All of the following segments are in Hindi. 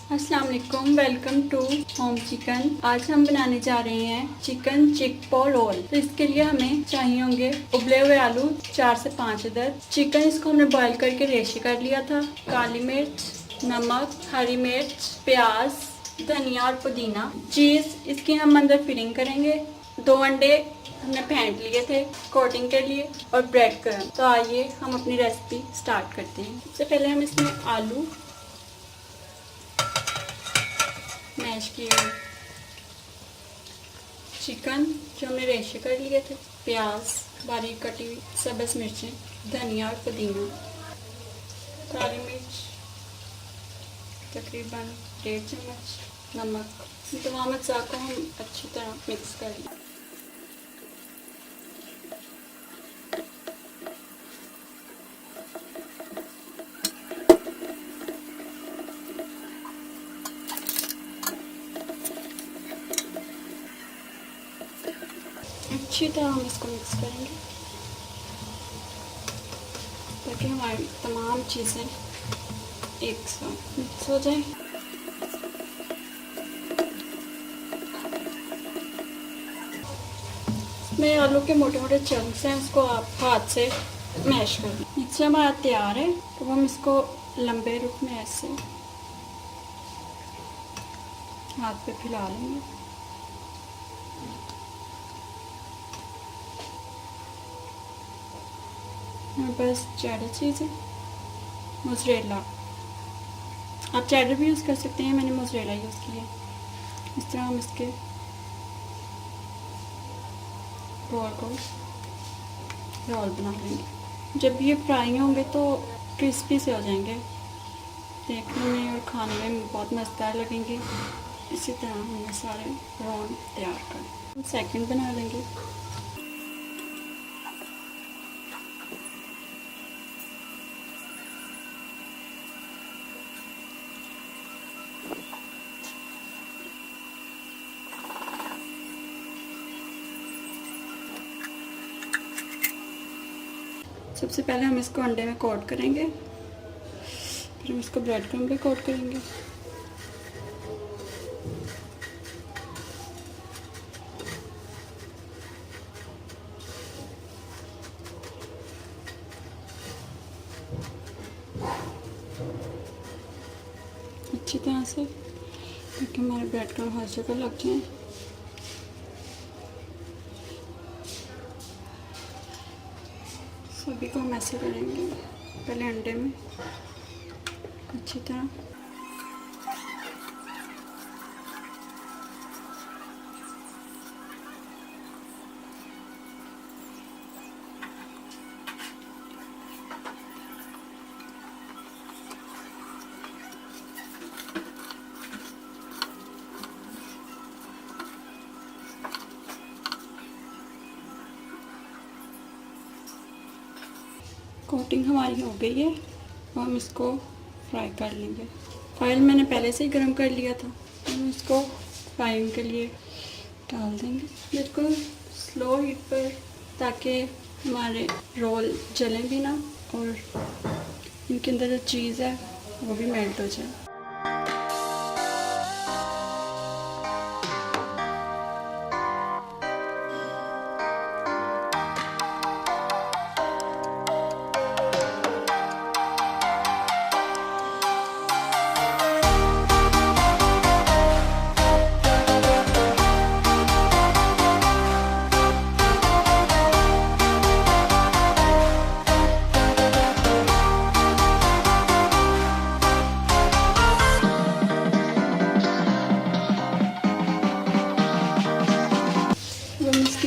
अस्सलाम वालेकुम, वेलकम टू होम चिकन। आज हम बनाने जा रहे हैं चिकन चिकपो रोल। तो इसके लिए हमें चाहिए होंगे उबले हुए आलू 4 से 5 अदद, चिकन इसको हमने बॉईल करके रेशे कर लिया था, काली मिर्च, नमक, हरी मिर्च, प्याज, धनिया और पुदीना, चीज़ इसकी हम अंदर फिलिंग करेंगे, 2 अंडे हमने फेंट लिए थे कोटिंग के लिए और ब्रेड क्रम्ब। तो आइए हम अपनी रेसिपी स्टार्ट करते हैं। सबसे पहले हम इसमें आलू मैश किए हुए, चिकन जो हमने रेशे कर लिए थे, प्याज बारीक कटी हुई, सब्ज़ मिर्चें, धनिया और पुदीना, काली मिर्च तकरीबन 1.5 चम्मच, नमक, तमाम अज्जा को हम अच्छी तरह मिक्स कर लें। अच्छी तरह हम इसको मिक्स करेंगे ताकि हमारी तमाम चीज़ें एक साथ मिक्स हो जाए। इसमें आलू के मोटे मोटे चंक्स हैं, उसको आप हाथ से मैश कर लें। मिक्सर हमारा तैयार है, तो हम इसको लंबे रुख में ऐसे हाथ पे फैला लेंगे। बस चेडर चीज़ है, मोज़रेला, आप चेडर भी यूज़ कर सकते हैं, मैंने मोज़रेला यूज़ किया। इस तरह हम इसके रोल बना लेंगे। जब ये फ्राई होंगे तो क्रिस्पी से हो जाएंगे, देखने में और खाने में बहुत मज़ेदार लगेंगे। इसी तरह हमने सारे रोल तैयार कर सेकंड बना लेंगे। सबसे पहले हम इसको अंडे में कोट करेंगे, फिर हम इसको ब्रेड क्रम्ब पे कोट करेंगे। अच्छी तरह से ताकि हमारे ब्रेड क्रम्ब हर जगह लग जाए। सभी को हम ऐसे करेंगे, पहले अंडे में अच्छी तरह। कोटिंग हमारी हो गई है, और हम इसको फ्राई कर लेंगे। ऑयल मैंने पहले से ही गर्म कर लिया था, हम इसको फ्राइंग के लिए डाल देंगे बिल्कुल स्लो हीट पर, ताकि हमारे रोल जलें भी ना और इनके अंदर जो चीज़ है वो भी मेल्ट हो जाए।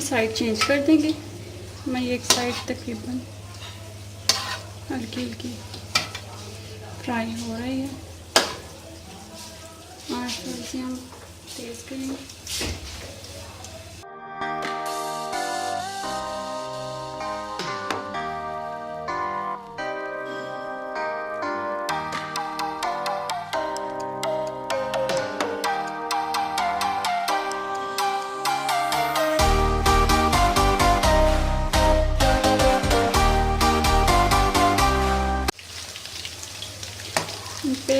साइड चेंज कर देंगे। हमारी एक साइड तकरीबन हल्की हल्की फ्राई हो रही है, और थोड़ी सी हम तेज़ करेंगे। इन पे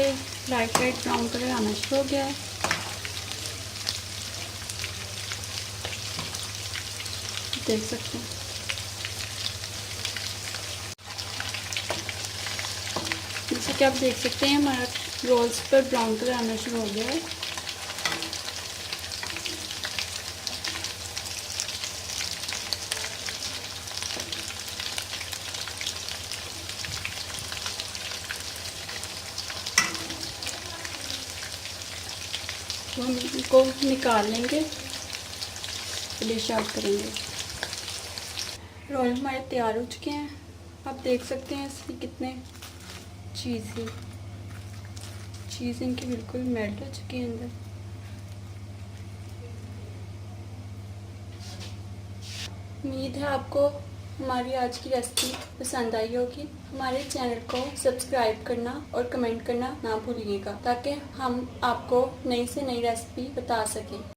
लाइट ब्राउन कलर आना शुरू हो गया है। देख सकते हैं। जैसे कि आप देख सकते हैं हमारा रोल्स पर ब्राउन कलर आना शुरू हो गया है। तो हम इनको निकाल लेंगे, डिश आउट करेंगे। रोल हमारे तैयार हो चुके हैं। आप देख सकते हैं इसमें कितने चीज़ इनकी बिल्कुल मेल्ट हो चुकी है अंदर। उम्मीद है आपको हमारी आज की रेसिपी पसंद आई होगी। हमारे चैनल को सब्सक्राइब करना और कमेंट करना ना भूलिएगा, ताकि हम आपको नई से नई रेसिपी बता सकें।